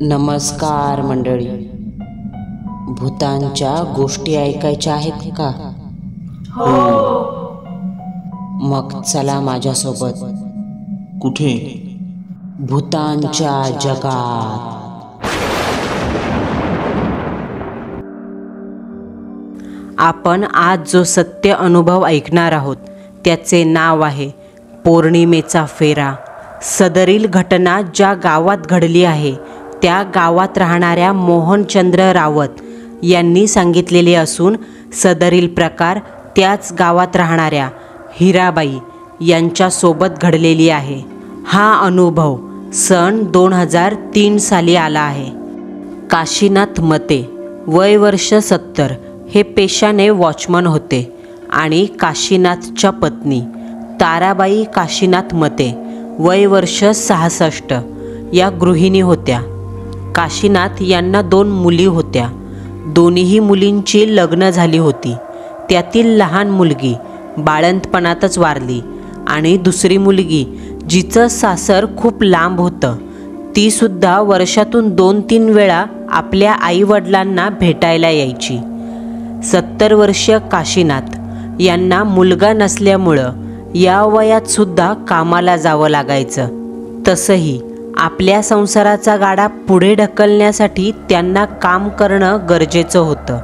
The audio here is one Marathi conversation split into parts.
नमस्कार मंडळी. भूतांच्या गोष्टी ऐकायच्या आहेत का? हो. मग चला माझ्यासोबत. कुठे? भूतांच्या जगात. आपण आज जो सत्य अनुभव ऐकणार आहोत त्याचे नाव आहे पौर्णिमेचा फेरा. सदरील घटना ज्या गावात घडली आहे त्या गावात राहणाऱ्या मोहनचंद्र रावत यांनी सांगितलेले असून सदरील प्रकार त्याच गावात राहणाऱ्या हिराबाई यांच्यासोबत घडलेली आहे. हा अनुभव सन 2003 साली आला आहे. काशीनाथ मते, वय वर्ष 70, हे पेशाने वॉचमन होते आणि काशीनाथच्या पत्नी ताराबाई काशीनाथ मते, वय वर्ष 66, या गृहिणी होत्या. काशीनाथ यांना 2 मुली होत्या. दोन्ही मुलींची लग्न झाली होती. त्यातील लहान मुलगी बाळंतपणातच वारली आणि दुसरी मुलगी जिचं सासर खूप लांब होतं तीसुद्धा वर्षातून 2-3 वेळा आपल्या आईवडिलांना भेटायला यायची. 70 वर्षीय काशीनाथ यांना मुलगा नसल्यामुळं या वयातसुद्धा कामाला जावं लागायचं. तसंही आपल्या संसाराचा गाडा पुढे ढकलण्यासाठी त्यांना काम करणं गरजेचं होतं,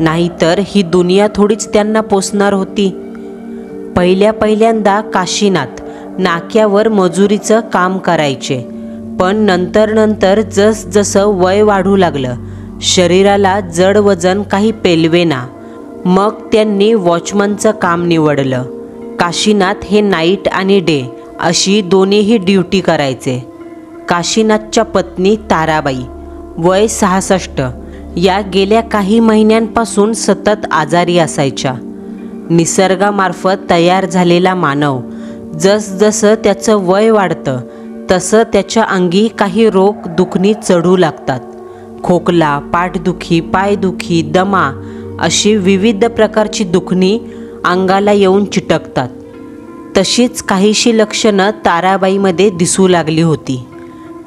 नाहीतर ही दुनिया थोडीच त्यांना पोसणार होती. पहिल्यांदा काशीनाथ नाक्यावर मजुरीचं काम करायचे, पण नंतर जसजसं वय वाढू लागलं, शरीराला जड वजन काही पेलवेना, मग त्यांनी वॉचमनचं काम निवडलं. काशीनाथ हे नाईट आणि डे अशी दोन्हीही ड्युटी करायचे. काशीनाथच्या पत्नी ताराबाई, वय 66, या गेल्या काही महिन्यांपासून सतत आजारी असायच्या. निसर्गामार्फत तयार झालेला मानव जसजसं त्याचं वय वाढतं तसं त्याच्या अंगी काही रोग दुखणी चढू लागतात. खोकला, पाठदुखी, पायदुखी, दमा अशी विविध प्रकारची दुखणी अंगाला येऊन चिटकतात. तशीच काहीशी लक्षणं ताराबाईमध्ये दिसू लागली होती.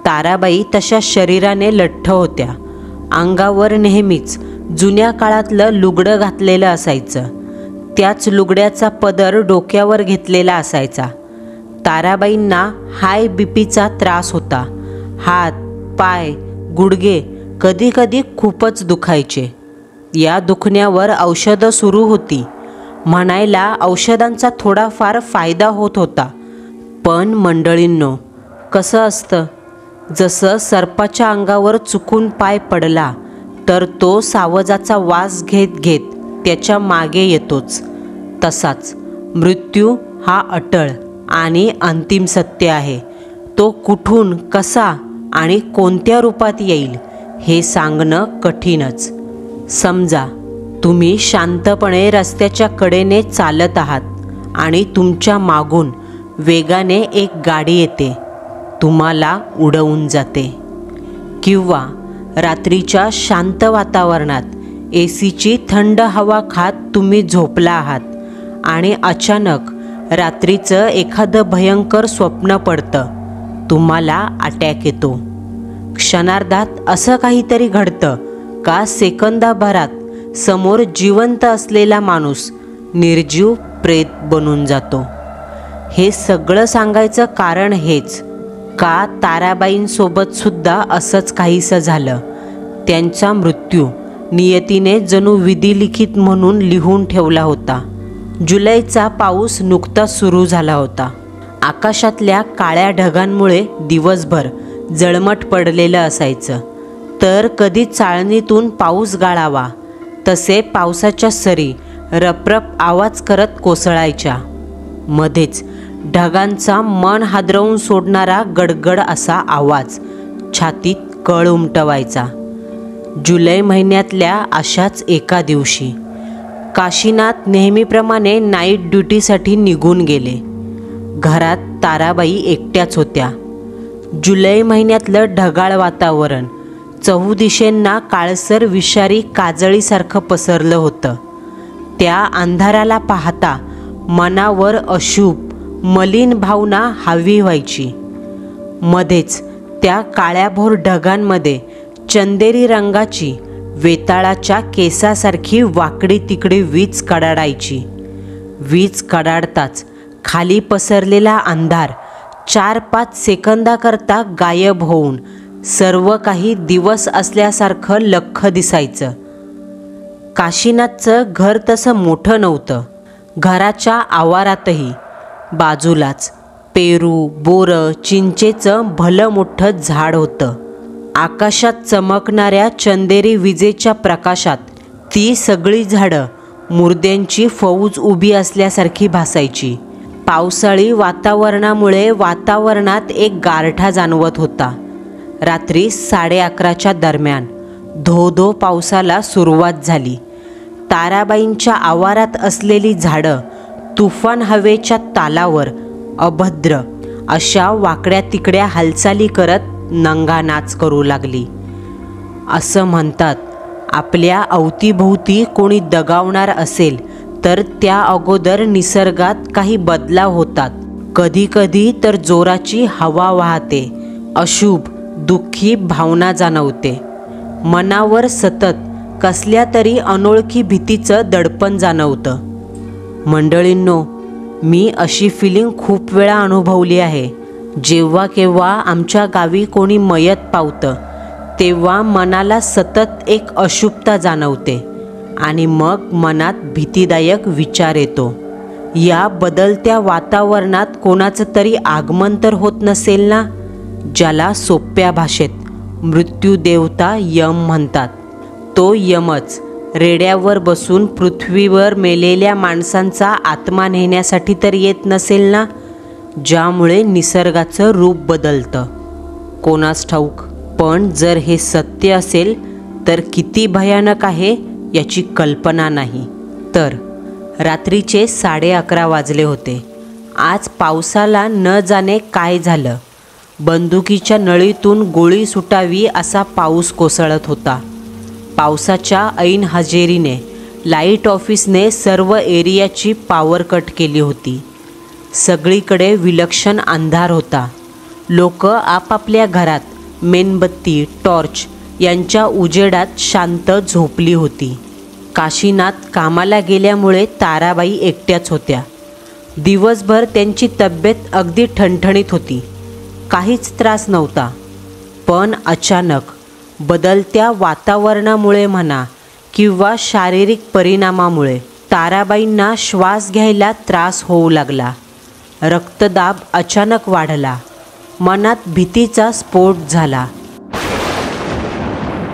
ताराबाई तशा शरीराने लठ्ठ होत्या. अंगावर नेहमीच जुन्या काळातलं लुगडं घातलेलं असायचं. त्याच लुगड्याचा पदर डोक्यावर घेतलेला असायचा. ताराबाईंना हाय बीपीचा त्रास होता. हात, पाय, गुडघे कधीकधी खूपच दुखायचे. या दुखण्यावर औषधं सुरू होती. म्हणायला औषधांचा थोडाफार फायदा होत होता. पण मंडळींनो, कसं असतं, जसं सर्पाच्या अंगावर चुकून पाय पडला तर तो सावजाचा वास घेत घेत त्याच्या मागे येतोच, तसाच मृत्यू हा अटळ आणि अंतिम सत्य आहे. तो कुठून, कसा आणि कोणत्या रूपात येईल हे सांगणं कठीणच. समजा तुम्ही शांतपणे रस्त्याच्या कडेने चालत आहात आणि तुमच्या मागून वेगाने एक गाडी येते, तुम्हाला उडवून जाते. किंवा रात्रीच्या शांत वातावरणात एसीची थंड हवा खात तुम्ही झोपला आहात आणि अचानक रात्रीचं एखादं भयंकर स्वप्न पडतं, तुम्हाला अटॅक येतो. क्षणार्धात असं काहीतरी घडतं का सेकंदाभरात समोर जिवंत असलेला माणूस निर्जीव प्रेत बनून जातो. हे सगळं सांगायचं कारण हेच का ताराबाईंसोबत सुद्धा असंच काहीसं झालं. त्यांचा मृत्यू नियतीने जणू विधिलिखित म्हणून लिहून ठेवला होता. जुलैचा पाऊस नुकताच सुरू झाला होता. आकाशातल्या काळ्या ढगांमुळे दिवसभर जळमट पडलेलं असायचं. तर कधी चाळणीतून पाऊस गाळावा तसे पावसाच्या सरी रपरप आवाज करत कोसळायच्या. मध्येच ढगांचा मन हादरवून सोडणारा गडगड असा आवाज छातीत कळ उमटवायचा. जुलै महिन्यातल्या अशाच एका दिवशी काशीनाथ नेहमीप्रमाणे नाईट ड्युटीसाठी निघून गेले. घरात ताराबाई एकट्याच होत्या. जुलै महिन्यातलं ढगाळ वातावरण चहूदिशेंना काळसर विषारी काजळीसारखं पसरलं होतं. त्या अंधाराला पाहता मनावर अशुभ मलिन भावना हावी व्हायची. मध्येच त्या काळ्याभोर ढगांमध्ये चंदेरी रंगाची वेताळाच्या केसासारखी वाकडी तिकडी वीज कडाडायची. वीज कडाडताच खाली पसरलेला अंधार 4-5 सेकंदाकरता गायब होऊन सर्व काही दिवस असल्यासारखं लख्ख दिसायचं. काशीनाथचं घर तसं मोठं नव्हतं. घराच्या आवारातही बाजूलाच पेरू, बोरं, चिंचेचं भलं मोठं झाड होतं. आकाशात चमकणाऱ्या चंदेरी विजेच्या प्रकाशात ती सगळी झाडं मुर्द्यांची फौज उभी असल्यासारखी भासायची. पावसाळी वातावरणामुळे वातावरणात एक गारठा जाणवत होता. रात्री 11:30च्या दरम्यान धो पावसाला सुरुवात झाली. ताराबाईंच्या आवारात असलेली झाडं तुफान हवेच्या तालावर अभद्र अशा वाकड्या तिकड्या हालचाली करत नंगा नाच करू लागली. असं म्हणतात, आपल्या अवतीभोवती कोणी दगावणार असेल तर त्या अगोदर निसर्गात काही बदलाव होतात. कधीकधी तर जोराची हवा वाहते, अशुभ दुःखी भावना जाणवते. मनावर सतत कसल्या तरी अनोळखी भीतीचं दडपण जाणवतं. मंडळींनो, मी अशी फिलिंग खूप वेळा अनुभवली आहे. जेव्हा केव्हा आमच्या गावी कोणी मयत पावतं तेव्हा मनाला सतत एक अशुभता जाणवते आणि मग मनात भीतीदायक विचार येतो. या बदलत्या वातावरणात कोणाचं तरी आगमन तर होत नसेल ना, ज्याला सोप्या भाषेत मृत्यूदेवता यम म्हणतात. तो यमच रेड्यावर बसून पृथ्वीवर मेलेल्या माणसांचा आत्मा नेण्यासाठी तर येत नसेल ना, ज्यामुळे निसर्गाचं रूप बदलतं. कोणास ठाऊक. पण जर हे सत्य असेल तर किती भयानक आहे याची कल्पना नाही. तर रात्रीचे 11:30 वाजले होते. आज पावसाला न जाणे काय झालं. बंदुकीच्या नळीतून गोळी सुटावी असा पाऊस कोसळत होता. पावसाच्या ऐन हजेरीने लाईट ऑफिसने सर्व एरियाची पॉवर कट केली होती. सगळीकडे विलक्षण अंधार होता. लोक आपापल्या घरात मेणबत्ती, टॉर्च यांच्या उजेडात शांत झोपली होती. काशीनाथ कामाला गेल्यामुळे ताराबाई एकट्याच होत्या. दिवसभर त्यांची तब्येत अगदी ठणठणीत होती. काहीच त्रास नव्हता. पण अचानक बदलत्या वातावरणामुळे म्हणा किंवा शारीरिक परिणामामुळे ताराबाईंना श्वास घ्यायला त्रास होऊ लागला. रक्तदाब अचानक वाढला. मनात भीतीचा स्फोट झाला.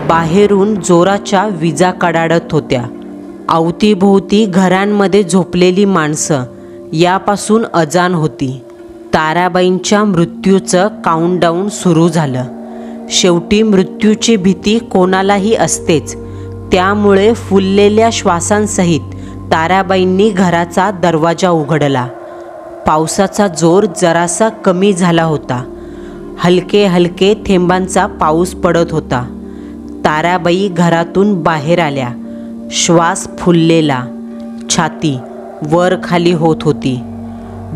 बाहेरून जोराच्या विजा कडाडत होत्या. अवतीभोवती घरांमध्ये झोपलेली माणसं यापासून अजाण होती. ताराबाईंच्या मृत्यूचं काउंटडाऊन सुरू झालं. शेवटी मृत्यूची भीती कोणालाही असतेच. त्यामुळे फुललेल्या श्वासांसहित ताराबाईंनी घराचा दरवाजा उघडला. पावसाचा जोर जरासा कमी झाला होता. हलके हलके थेंबांचा पाऊस पडत होता. ताराबाई घरातून बाहेर आल्या. श्वास फुललेला. छाती वर खाली होत होती.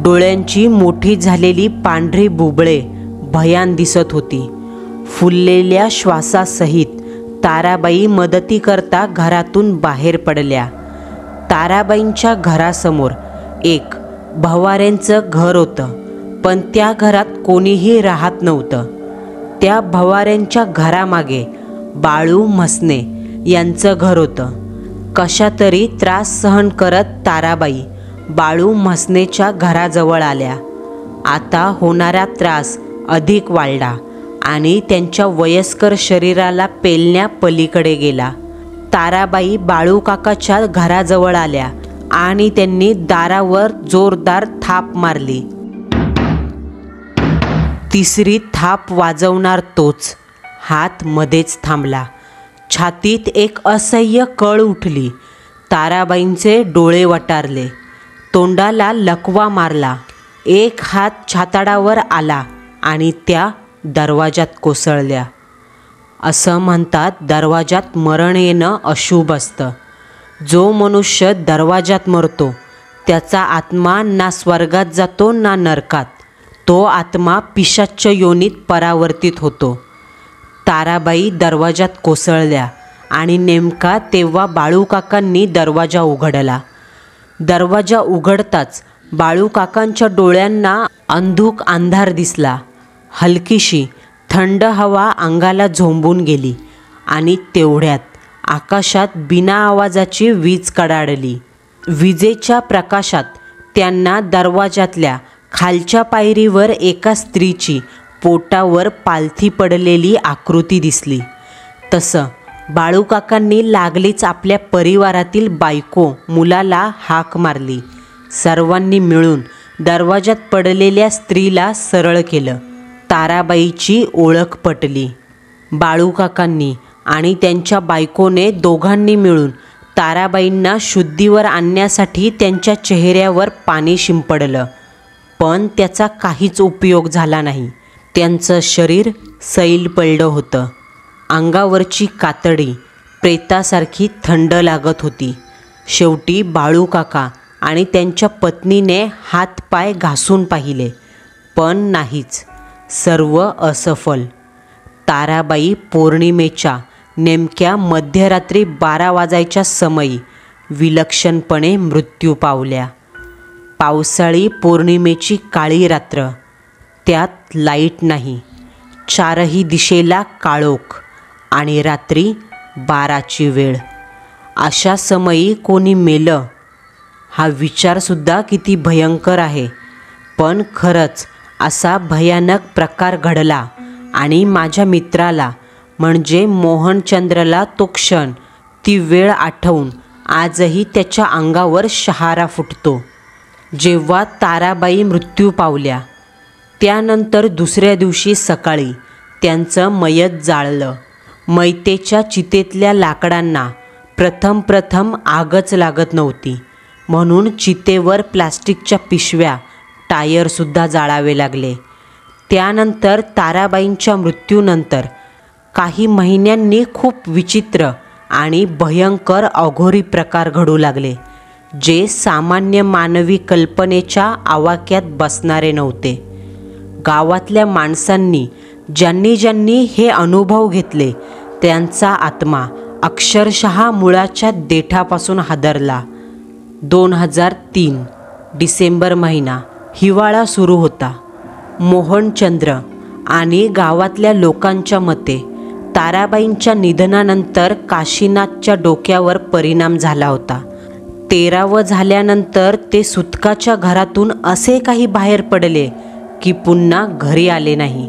डोळ्यांची मोठी झालेली पांढरी बुबळे भयान दिसत होती. फुललेल्या श्वासासहित ताराबाई मदतीकरता घरातून बाहेर पडल्या. ताराबाईंच्या घरासमोर एक भवाऱ्यांचं घर होतं. पण त्या घरात कोणीही राहत नव्हतं. त्या भवाऱ्यांच्या घरामागे बाळू म्हसने यांचं घर होतं. कशातरी त्रास सहन करत ताराबाई बाळू म्हसनेच्या घराजवळ आल्या. आता होणारा त्रास अधिक वाढला आणि त्यांच्या वयस्कर शरीराला पेलण्या पलीकडे गेला. ताराबाई बाळू काकाच्या घराजवळ आल्या आणि त्यांनी दारावर जोरदार थाप मारली. तिसरी थाप वाजवणार तोच हात मध्येच थांबला. छातीत एक असह्य कळ उठली. ताराबाईंचे डोळे वटारले. तोंडाला लकवा मारला. एक हात छाताडावर आला आणि त्या दरवाजात कोसळल्या. असं म्हणतात, दरवाजात मरण येणं अशुभ असतं. जो मनुष्य दरवाजात मरतो त्याचा आत्मा ना स्वर्गात जातो ना नरकात. तो आत्मा पिशाच्य योनीत परावर्तित होतो. ताराबाई दरवाजात कोसळल्या आणि नेमका तेव्हा बाळूकाकांनी दरवाजा उघडला. दरवाजा उघडताच बाळूकाकांच्या डोळ्यांना अंधुक अंधार दिसला. हलकीशी थंड हवा अंगाला झोंबून गेली आणि तेवढ्यात आकाशात बिना आवाजाची वीज कडाडली. विजेच्या प्रकाशात त्यांना दरवाजातल्या खालच्या पायरीवर एका स्त्रीची पोटावर पालथी पडलेली आकृती दिसली. तसं बाळूकाकांनी लागलीच आपल्या परिवारातील बायको मुलाला हाक मारली. सर्वांनी मिळून दरवाजात पडलेल्या स्त्रीला सरळ केलं. ताराबाईची ओळख पटली. बाळूकाकांनी आणि त्यांच्या बायकोने दोघांनी मिळून ताराबाईंना शुद्धीवर आणण्यासाठी त्यांच्या चेहऱ्यावर पाणी शिंपडलं, पण त्याचा काहीच उपयोग झाला नाही. त्यांचं शरीर सैल पडलं होतं. अंगावरची कातडी प्रेतासारखी थंड लागत होती. शेवटी बाळूकाका आणि त्यांच्या पत्नीने हातपाय घासून पाहिले, पण नाहीच. सर्व असफल. ताराबाई पौर्णिमेच्या नेमक्या मध्यरात्री 12 वाजायच्या समयी विलक्षणपणे मृत्यू पावल्या. पावसाळी पौर्णिमेची काळी रात्र. त्यात लाईट नाही. चारही दिशेला काळोख आणि रात्री 12ची वेळ. अशा समयी कोणी मेलं हा विचारसुद्धा किती भयंकर आहे. पण खरंच असा भयानक प्रकार घडला आणि माझ्या मित्राला म्हणजे मोहनचंद्रला तो क्षण, ती वेळ आठवून आजही त्याच्या अंगावर शहारा फुटतो. जेव्हा ताराबाई मृत्यू पावल्या त्यानंतर दुसऱ्या दिवशी सकाळी त्यांचं मयत जाळलं. मैतेच्या चितेतल्या लाकडांना प्रथम आगच लागत नव्हती, म्हणून चितेवर प्लास्टिकच्या पिशव्या, टायरसुद्धा जाळावे लागले. त्यानंतर ताराबाईंच्या मृत्यूनंतर काही महिन्यांनी खूप विचित्र आणि भयंकर अघोरी प्रकार घडू लागले, जे सामान्य मानवी कल्पनेच्या आवाक्यात बसणारे नव्हते. गावातल्या माणसांनी ज्यांनी हे अनुभव घेतले त्यांचा आत्मा अक्षरशः मुळाच्या देठापासून हादरला. 2003 डिसेंबर महिना. हिवाळा सुरू होता. मोहनचंद्र आणि गावातल्या लोकांच्या मते ताराबाईंच्या निधनानंतर काशीनाथच्या डोक्यावर परिणाम झाला होता. 13वं झाल्यानंतर ते सुतकाच्या घरातून असे काही बाहेर पडले की पुन्हा घरी आले नाही.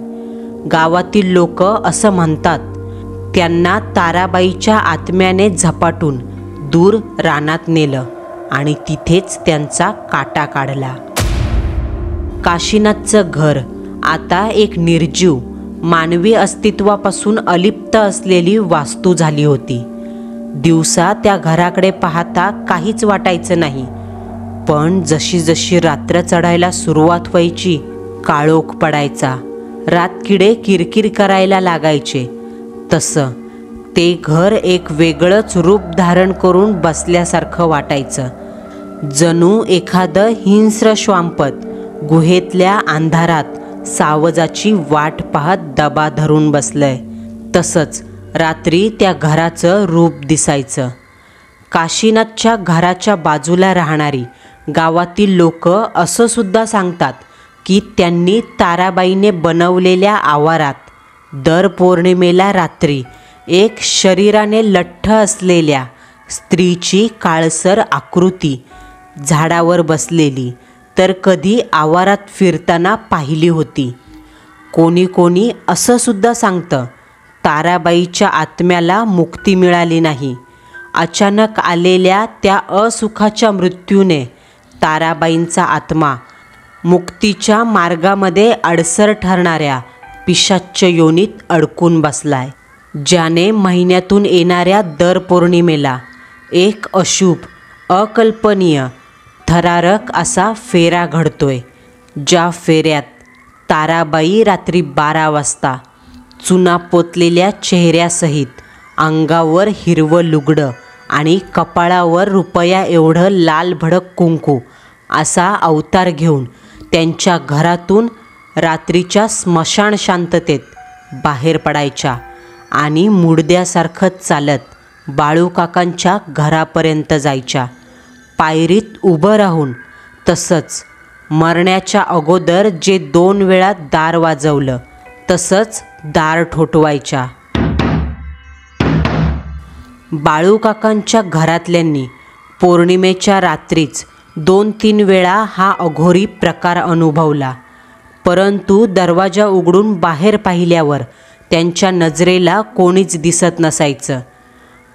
गावातील लोक असं म्हणतात, त्यांना ताराबाईच्या आत्म्याने झपाटून दूर रानात नेलं आणि तिथेच त्यांचा काटा काढला. काशीनाथचं घर आता एक निर्जीव, मानवी अस्तित्वापासून अलिप्त असलेली वास्तू झाली होती. दिवसा त्या घराकडे पाहता काहीच वाटायचं नाही, पण जशी रात्र चढायला सुरुवात व्हायची काळोख पडायचा, रातकिडे किरकिर करायला लागायचे. तसं ते घर एक वेगळंच रूप धारण करून बसल्यासारखं वाटायचं. जणू एखादं हिंस्र श्वांपत गुहेतल्या अंधारात सावजाची वाट पाहत दबा धरून बसलंय. तसंच रात्री त्या घराचं रूप दिसायचं. काशीनाथच्या घराच्या बाजूला राहणारी गावातील लोक असं सुद्धा सांगतात की त्यांनी ताराबाईने बनवलेल्या आवारात दर पौर्णिमेला रात्री एक शरीराने लठ्ठ असलेल्या स्त्रीची काळसर आकृती झाडावर बसलेली तर कधी आवारात फिरताना पाहिली होती. कोणी असं सुद्धा सांगतं, ताराबाईच्या आत्म्याला मुक्ती मिळाली नाही. अचानक आलेल्या त्या असुखाच्या मृत्यूने ताराबाईंचा आत्मा मुक्तीच्या मार्गामध्ये अडसर ठरणाऱ्या पिशाच्य योनीत अडकून बसलाय, ज्याने महिन्यातून येणाऱ्या दर पौर्णिमेला एक अशुभ, अकल्पनीय, थरारक असा फेरा घडतोय. ज्या फेऱ्यात ताराबाई रात्री 12 वाजता चुना पोतलेल्या चेहऱ्यासहित अंगावर हिरवं लुगडं आणि कपाळावर रुपया एवढं लाल भडक कुंकू असा अवतार घेऊन त्यांच्या घरातून रात्रीच्या स्मशान शांततेत बाहेर पडायच्या आणि मुडद्यासारखं चालत बाळूकाकांच्या घरापर्यंत जायच्या. पायरीत उभं राहून तसंच मरण्याच्या अगोदर जे 2 वेळा दार वाजवलं तसंच दार ठोठवायच्या. बाळूकाकांच्या घरातल्यांनी पौर्णिमेच्या रात्रीच 2-3 वेळा हा अघोरी प्रकार अनुभवला, परंतु दरवाजा उघडून बाहेर पाहिल्यावर त्यांच्या नजरेला कोणीच दिसत नसायचं.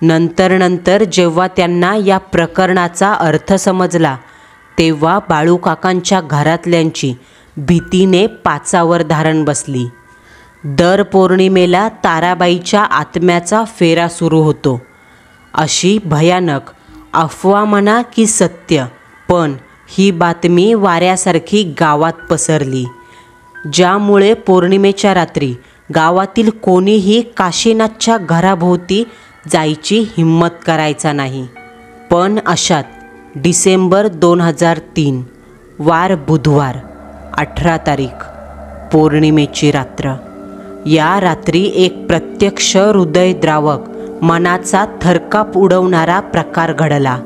नंतर जेव्हा त्यांना या प्रकरणाचा अर्थ समजला तेव्हा बाळूकाकांच्या घरातल्यांची भीतीने पाचावर धारण बसली. दर पौर्णिमेला ताराबाईच्या आत्म्याचा फेरा सुरू होतो. अशी भयानक अफवा म्हणा की सत्य, पण ही बातमी वाऱ्यासारखी गावात पसरली, ज्यामुळे पौर्णिमेच्या रात्री गावातील कोणीही काशीनाथच्या घराभोवती जायची हिम्मत करायचा नाही. पण अशात डिसेंबर 2003 वार बुधवार 18 तारीख पौर्णिमेची रात्र. या रात्री एक प्रत्यक्ष हृदयद्रावक मनाचा थरकाप उडवणारा प्रकार घडला.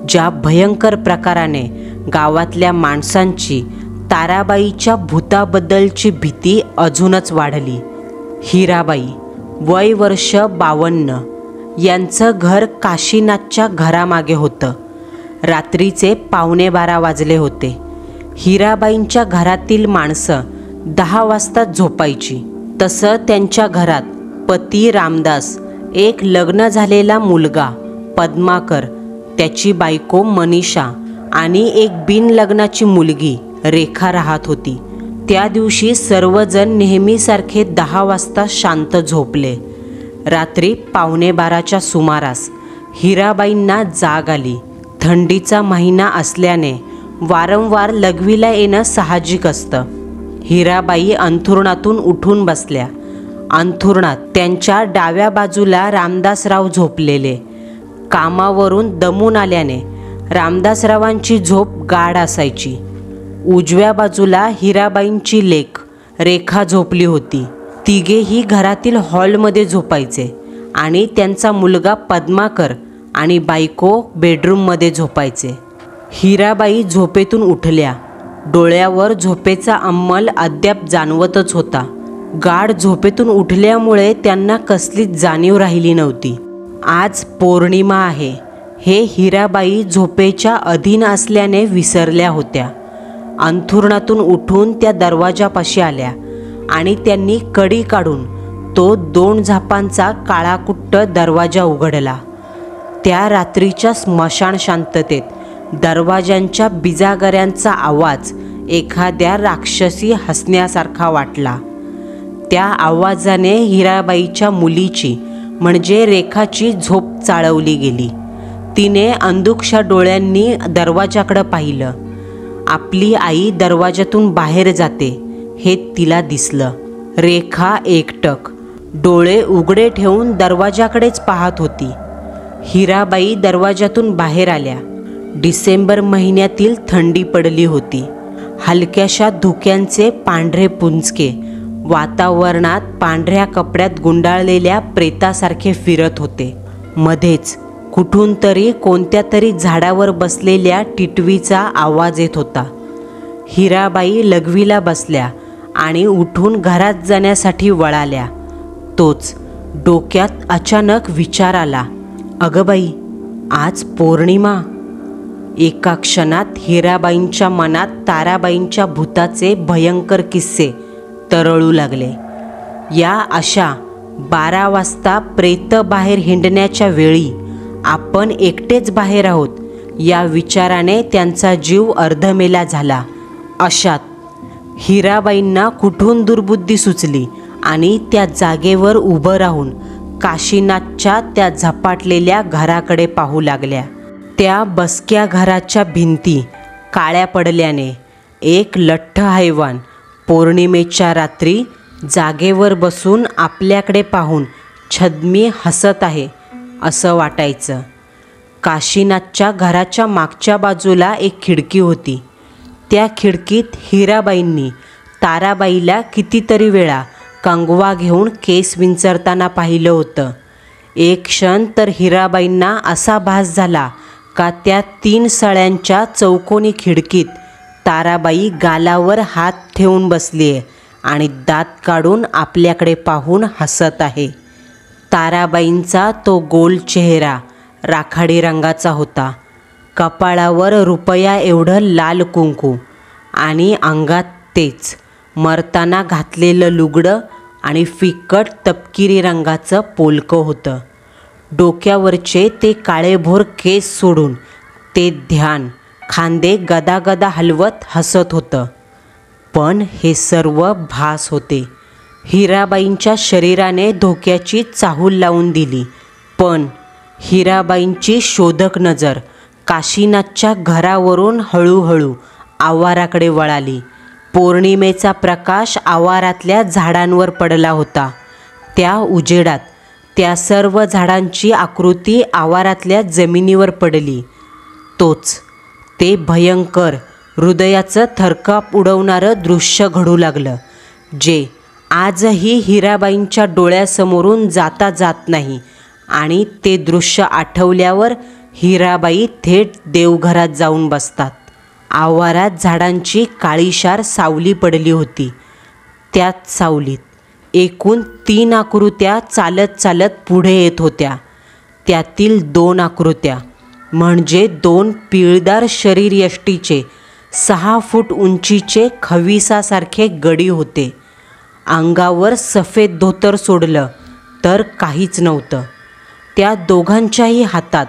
ज्या भयंकर प्रकाराने गावातल्या माणसांची ताराबाईच्या भूताबद्दलची भीती अजूनच वाढली. हिराबाई वय वर्ष 52, यांचं घर काशीनाथच्या घरामागे होतं. रात्रीचे 11:15 वाजले होते. हिराबाईंच्या घरातील माणसं 10 वाजता झोपायची. तसं त्यांच्या घरात पती रामदास, एक लग्न झालेला मुलगा पद्माकर, त्याची बायको मनीषा आणि एक बिनलग्नाची मुलगी रेखा राहत होती. त्या दिवशी सर्वजण नेहमीसारखे 10 वाजता शांत झोपले. रात्री 11:15च्या सुमारास हिराबाईंना जाग आली. थंडीचा महिना असल्याने वारंवार लघवीला येणं साहजिक असतं. हिराबाई अंथरुणातून उठून बसल्या. अंथरुणात त्यांच्या डाव्या बाजूला रामदासराव झोपलेले. कामावरून दमून आल्याने रामदासरावांची झोप गाढ असायची. उजव्या बाजूला हिराबाईंची लेक रेखा झोपली होती. तिघेही घरातील हॉलमध्ये झोपायचे आणि त्यांचा मुलगा पद्माकर आणि बायको बेडरूममध्ये झोपायचे. हिराबाई झोपेतून उठल्या. डोळ्यावर झोपेचा अंमल अद्याप जाणवतच होता. गाढ झोपेतून उठल्यामुळे त्यांना कसलीच जाणीव राहिली नव्हती. आज पौर्णिमा आहे हे हिराबाई झोपेच्या अधीन असल्याने विसरल्या होत्या. अंथरुणातून उठून त्या दरवाजापाशी आल्या आणि त्यांनी कडी काढून तो 2 झापांचा काळाकुट्ट दरवाजा उघडला. त्या रात्रीच्या स्मशान शांततेत दरवाजांच्या बिजागऱ्यांचा आवाज एखाद्या राक्षसी हसण्यासारखा वाटला. त्या आवाजाने हिराबाईच्या मुलीची म्हणजे रेखाची झोप चाळवली गेली. तिने अंधुकशा डोळ्यांनी दरवाजाकडे पाहिलं. आपली आई दरवाजातून बाहेर जाते हे तिला दिसलं. रेखा एकटक डोळे उघडे ठेवून दरवाजाकडेच पाहत होती. हिराबाई दरवाजातून बाहेर आल्या. डिसेंबर महिन्यातील थंडी पडली होती. हलक्याशा धुक्यांचे पांढरे पुंजके वातावरणात पांढऱ्या कपड्यात गुंडाळलेल्या प्रेतासारखे फिरत होते. मध्येच कुठून तरी कोणत्या तरी झाडावर बसलेल्या टिटवीचा आवाज येत होता. हिराबाई लघवीला बसल्या आणि उठून घरात जाण्यासाठी वळाल्या. तोच डोक्यात अचानक विचार आला, अगं बाई, आज पौर्णिमा. एका क्षणात हिराबाईंच्या मनात ताराबाईंच्या भूताचे भयंकर किस्से तरळू लागले. या अशा 12 वाजता प्रेत बाहेर हिंडण्याच्या वेळी आपण एकटेच बाहेर आहोत या विचाराने त्यांचा जीव अर्धमेला झाला. अशात हिराबाईंना कुठून दुर्बुद्धी सुचली आणि त्या जागेवर उभं राहून काशीनाथच्या त्या झपाटलेल्या घराकडे पाहू लागल्या. त्या बसक्या घराच्या भिंती काळ्या पडल्याने एक लठ्ठ हैवान पौर्णिमेच्या रात्री जागेवर बसून आपल्याकडे पाहून छद्मी हसत आहे असं वाटायचं. काशीनाथच्या घराच्या मागच्या बाजूला एक खिडकी होती. त्या खिडकीत हिराबाईंनी ताराबाईला कितीतरी वेळा कंगवा घेऊन केस विंचरताना पाहिलं होतं. एक क्षण तर हिराबाईंना असा भास झाला का त्या 3 सळ्यांच्या चौकोनी खिडकीत ताराबाई गालावर हात ठेवून बसली आहे आणि दात काढून आपल्याकडे पाहून हसत आहे. ताराबाईंचा तो गोल चेहरा राखाडी रंगाचा होता. कपाळावर रुपया एवढं लाल कुंकू आणि अंगात तेच मरताना घातलेलं लुगडं आणि फिकट तपकिरी रंगाचं पोलकं होतं. डोक्यावरचे ते काळेभोर केस सोडून ते ध्यान खांदे गदागदा हलवत हसत होतं. पण हे सर्व भास होते. हिराबाईंच्या शरीराने धोक्याची चाहूल लावून दिली. पण हिराबाईंची शोधक नजर काशीनाथच्या घरावरून हळूहळू आवाराकडे वळाली. पौर्णिमेचा प्रकाश आवारातल्या झाडांवर पडला होता. त्या उजेडात त्या सर्व झाडांची आकृती आवारातल्या जमिनीवर पडली. तोच ते भयंकर हृदयाचं थरकाप उडवणारं दृश्य घडू लागलं, जे आजही हिराबाईंच्या डोळ्यासमोरून जाता जात नाही. आणि ते दृश्य आठवल्यावर हिराबाई थेट देवघरात जाऊन बसतात. आवारात झाडांची काळीशार सावली पडली होती. त्याच सावलीत एकूण 3 आकृत्या चालत चालत पुढे येत होत्या. त्यातील 2 आकृत्या म्हणजे 2 पिळदार शरीर यष्टीचे 6 फूट उंचीचे खविसासारखे गडी होते. अंगावर सफेद धोतर सोडलं तर काहीच नव्हतं. त्या दोघांच्याही हातात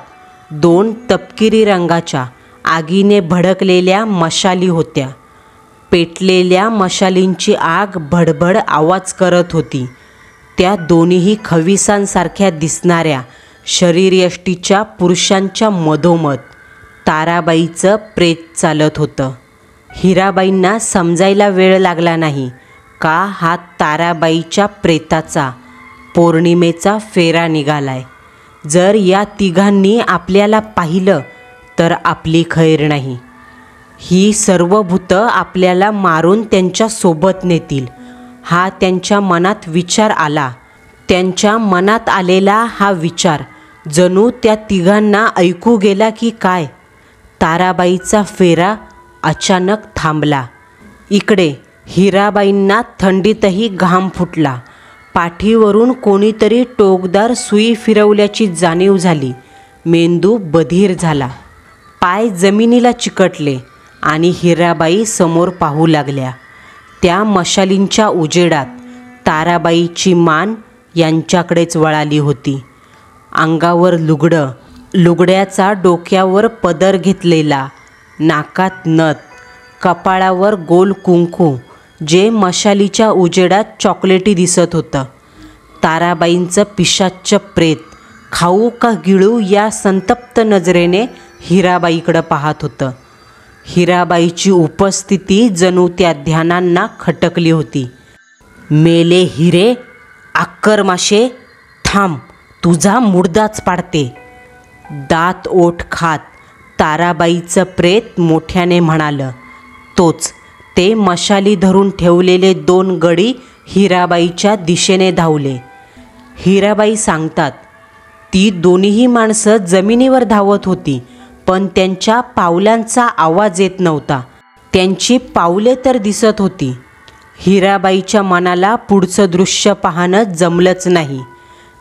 2 तपकिरी रंगाच्या आगीने भडकलेल्या मशाली होत्या. पेटलेल्या मशालींची आग भडभड आवाज करत होती. त्या दोन्हीही खविसांसारख्या दिसणाऱ्या शरीरयष्टीच्या पुरुषांच्या मधोमध ताराबाईचं प्रेत चालत होतं. हिराबाईंना समजायला वेळ लागला नाही का हा ताराबाईच्या प्रेताचा पौर्णिमेचा फेरा निघालाय. जर या तिघांनी आपल्याला पाहिलं तर आपली खैर नाही. ही सर्व भूतं आपल्याला मारून त्यांच्या सोबत नेतील, हा त्यांच्या मनात विचार आला. त्यांच्या मनात आलेला हा विचार जणू त्या तिघांना ऐकू गेला की काय. ताराबाईचा फेरा अचानक थांबला. इकडे हिराबाईंना थंडीतही घाम फुटला. पाठीवरून कोणीतरी टोकदार सुई फिरवल्याची जाणीव झाली. मेंदू बधीर झाला. पाय जमिनीला चिकटले आणि हिराबाई समोर पाहू लागल्या. त्या मशालींच्या उजेडात ताराबाईची मान यांच्याकडेच वळाली होती. अंगावर लुगडं, लुगड्याचा डोक्यावर पदर घेतलेला, नाकात नथ, कपाळावर गोल कुंकू, जे मशालीच्या उजेडात चॉकलेटी दिसत होतं. ताराबाईंचं पिशाच्च प्रेत खाऊ का गिळू या संतप्त नजरेने हिराबाईकडं पाहत होतं. हिराबाईची उपस्थिती जणू त्या ध्यानांना खटकली होती. मेले हिरे, आक्कर माशे, थांब, तुझा मुर्दाच पाडते. दात ओठ खात ताराबाईचं प्रेत मोठ्याने म्हणालं. तोच ते मशाली धरून ठेवलेले 2 गडी हिराबाईच्या दिशेने धावले. हिराबाई सांगतात, ती दोन्हीही माणसं जमिनीवर धावत होती, पण त्यांच्या पावलांचा आवाज येत नव्हता. त्यांची पावले तर दिसत होती. हिराबाईच्या मनाला पुढचं दृश्य पाहणं जमलंच नाही.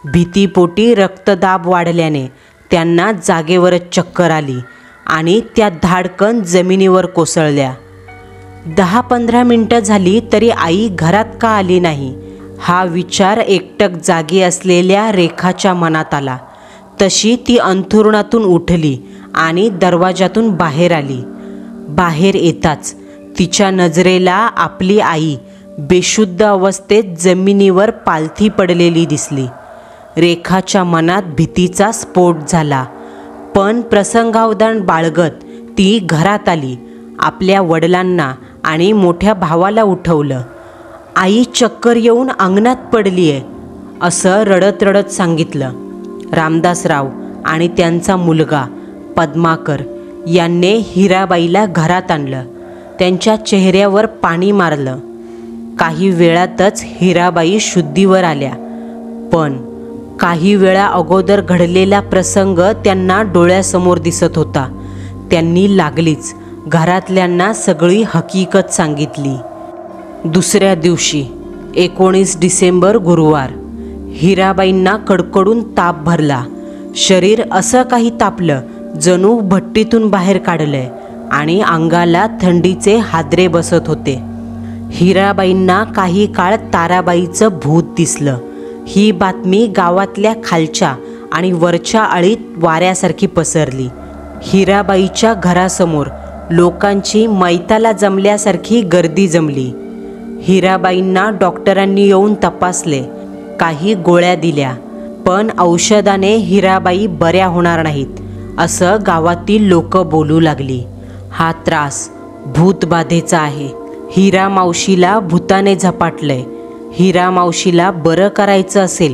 भीतीपोटी रक्तदाब वाढल्याने त्यांना जागेवरच चक्कर आली आणि त्या धाडकन जमिनीवर कोसळल्या. 10-15 मिनटं झाली तरी आई घरात का आली नाही, हा विचार एकटक जागी असलेल्या रेखाच्या मनात आला. तशी ती अंथरुणातून उठली आणि दरवाजातून बाहेर आली. बाहेर येताच तिच्या नजरेला आपली आई बेशुद्ध अवस्थेत जमिनीवर पालथी पडलेली दिसली. रेखाच्या मनात भीतीचा स्फोट झाला. पण प्रसंगावधान बाळगत ती घरात आली. आपल्या वडिलांना आणि मोठ्या भावाला उठवलं. आई चक्कर येऊन अंगणात पडली आहे, असं रडत रडत सांगितलं. रामदासराव आणि त्यांचा मुलगा पद्माकर यांनी हिराबाईला घरात आणलं. त्यांच्या चेहऱ्यावर पाणी मारलं. काही वेळातच हिराबाई शुद्धीवर आल्या. पण काही वेळा अगोदर घडलेला प्रसंग त्यांना डोळ्यासमोर दिसत होता. त्यांनी लागलीच घरातल्यांना सगळी हकीकत सांगितली. दुसऱ्या दिवशी 19 डिसेंबर गुरुवार, हिराबाईंना कडकडून ताप भरला. शरीर असं काही तापलं जणू भट्टीतून बाहेर काढलंय आणि अंगाला थंडीचे हादरे बसत होते. हिराबाईंना काही काळ ताराबाईचं भूत दिसलं. ही बातमी गावातल्या खालच्या आणि वरच्या आळीत वाऱ्यासारखी पसरली. हिराबाईच्या घरासमोर लोकांची मैताला जमल्यासारखी गर्दी जमली. हिराबाईंना डॉक्टरांनी येऊन तपासले, काही गोळ्या दिल्या, पण औषधाने हिराबाई बऱ्या होणार नाहीत असं गावातील लोक बोलू लागली. हा त्रास भूतबाधेचा आहे. हिरा मावशीला भूताने झपाटलंय. हिरा मावशीला बरं करायचं असेल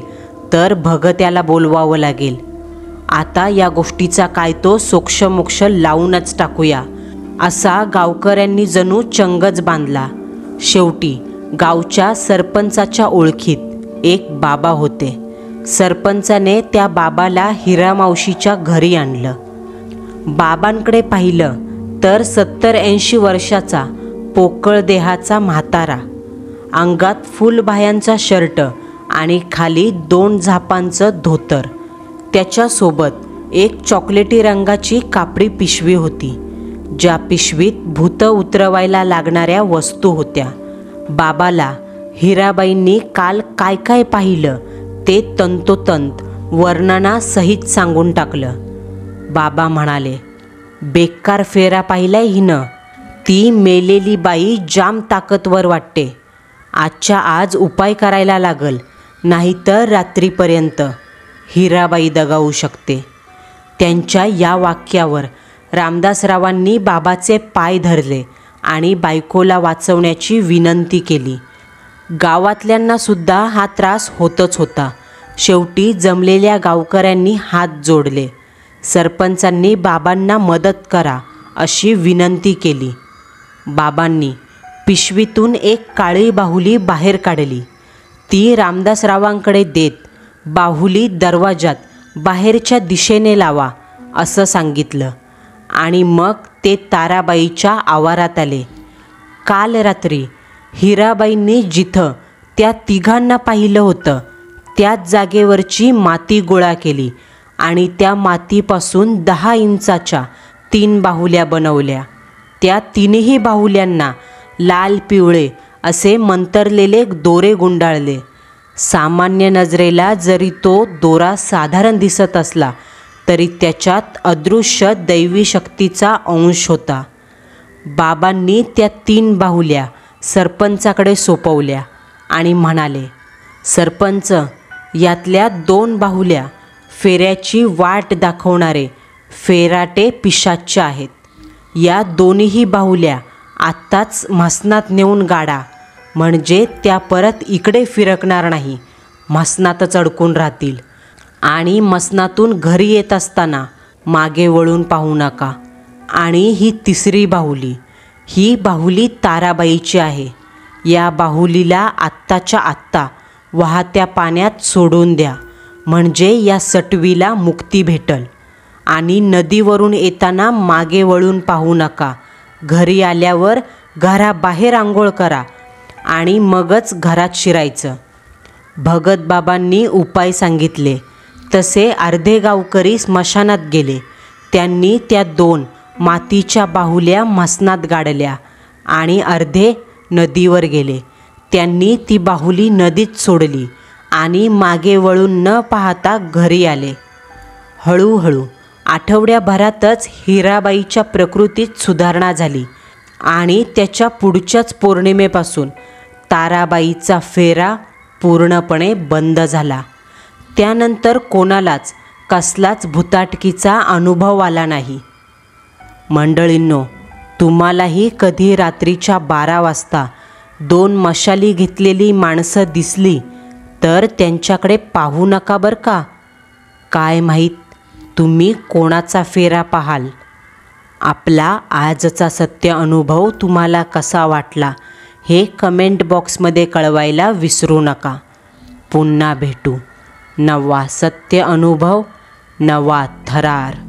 तर भगत्याला बोलवावं लागेल. आता या गोष्टीचा काय तो सोक्षमोक्ष लावूनच टाकूया असा गावकऱ्यांनी जणू चंगच बांधला. शेवटी गावच्या सरपंचाच्या ओळखीत एक बाबा होते. सरपंचाने त्या बाबाला हिरा मावशीच्या घरी आणलं. बाबांकडे पाहिलं तर 70-80 वर्षाचा पोकळ देहाचा म्हातारा, अंगात फुलबाह्यांचा शर्ट आणि खाली 2 झापांचं धोतर. त्याच्यासोबत एक चॉकलेटी रंगाची कापडी पिशवी होती, ज्या पिशवीत भूत उतरवायला लागणाऱ्या वस्तू होत्या. बाबाला हिराबाईंनी काल काय काय पाहिलं ते तंतोतंत वर्णनासहित सांगून टाकलं. बाबा म्हणाले, बेकार फेरा पाहिलाय हिनं. ती मेलेली बाई जाम ताकदवर वाटते. आजच्या आज उपाय करायला लागल, नाहीतर रात्रीपर्यंत हिराबाई दगावू शकते. त्यांच्या या वाक्यावर रामदासरावांनी बाबाचे पाय धरले आणि बायकोला वाचवण्याची विनंती केली. गावातल्यांनासुद्धा हा त्रास होतच होता. शेवटी जमलेल्या गावकऱ्यांनी हात जोडले. सरपंचांनी बाबांना मदत करा अशी विनंती केली. बाबांनी पिशवीतून एक काळी बाहुली बाहेर काढली. ती रामदासरावांकडे देत, बाहुली दरवाजात बाहेरच्या दिशेने लावा असं सांगितलं आणि मग ते ताराबाईच्या आवारात आले. काल रात्री हिराबाईंनी जिथं त्या तिघांना पाहिलं होतं त्याच जागेवरची माती गोळा केली आणि त्या मातीपासून 10 इंचाच्या 3 बाहुल्या बनवल्या. त्या 3ही बाहुल्यांना लाल पिवळे असे मंतरलेले दोरे गुंडाळले. सामान्य नजरेला जरी तो दोरा साधारण दिसत असला तरी त्याच्यात अदृश्य दैवी शक्तीचा अंश होता. बाबांनी त्या 3 बाहुल्या सरपंचाकडे सोपवल्या आणि म्हणाले, सरपंच, यातल्या 2 बाहुल्या फेऱ्याची वाट दाखवणारे फेराटे पिशाच्च आहेत. या दोन्हीही बाहुल्या आत्ताच म्हसनात नेऊन गाडा, म्हणजे त्या परत इकडे फिरकणार नाही, म्हसनातच अडकून राहतील. आणि म्हसनातून घरी येत असताना मागे वळून पाहू नका. आणि ही 3री बाहुली, ही बाहुली ताराबाईची आहे. या बाहुलीला आत्ताच्या आत्ता वाहत्या पाण्यात सोडून द्या, म्हणजे या सटवीला मुक्ती भेटल. आणि नदीवरून येताना मागे वळून पाहू नका. घरी आल्यावर घराबाहेर आंघोळ करा आणि मगच घरात शिरायचं. भगतबाबांनी उपाय सांगितले तसे अर्धे गावकरी स्मशानात गेले. त्यांनी त्या 2 मातीच्या बाहुल्या म्हसनात गाडल्या आणि अर्धे नदीवर गेले. त्यांनी ती बाहुली नदीत सोडली आणि मागे वळून न पाहता घरी आले. हळूहळू आठवड्याभरातच हिराबाईच्या प्रकृतीत सुधारणा झाली आणि त्याच्या पुढच्याच पौर्णिमेपासून ताराबाईचा फेरा पूर्णपणे बंद झाला. त्यानंतर कोणालाच कसलाच भुताटकीचा अनुभव आला नाही. मंडळींनो, तुम्हालाही कधी रात्रीच्या 12 वाजता 2 मशाली घेतलेली माणसं दिसली तर त्यांच्याकडे पाहू नका बरं का. काय माहीत तुम्ही कोणाचा फेरा पाहाल. आपला आजचा सत्य अनुभव तुम्हाला कसा वाटला हे कमेंट बॉक्समध्ये कळवायला विसरू नका. पुन्हा भेटू. नवा सत्य अनुभव, नवा थरार.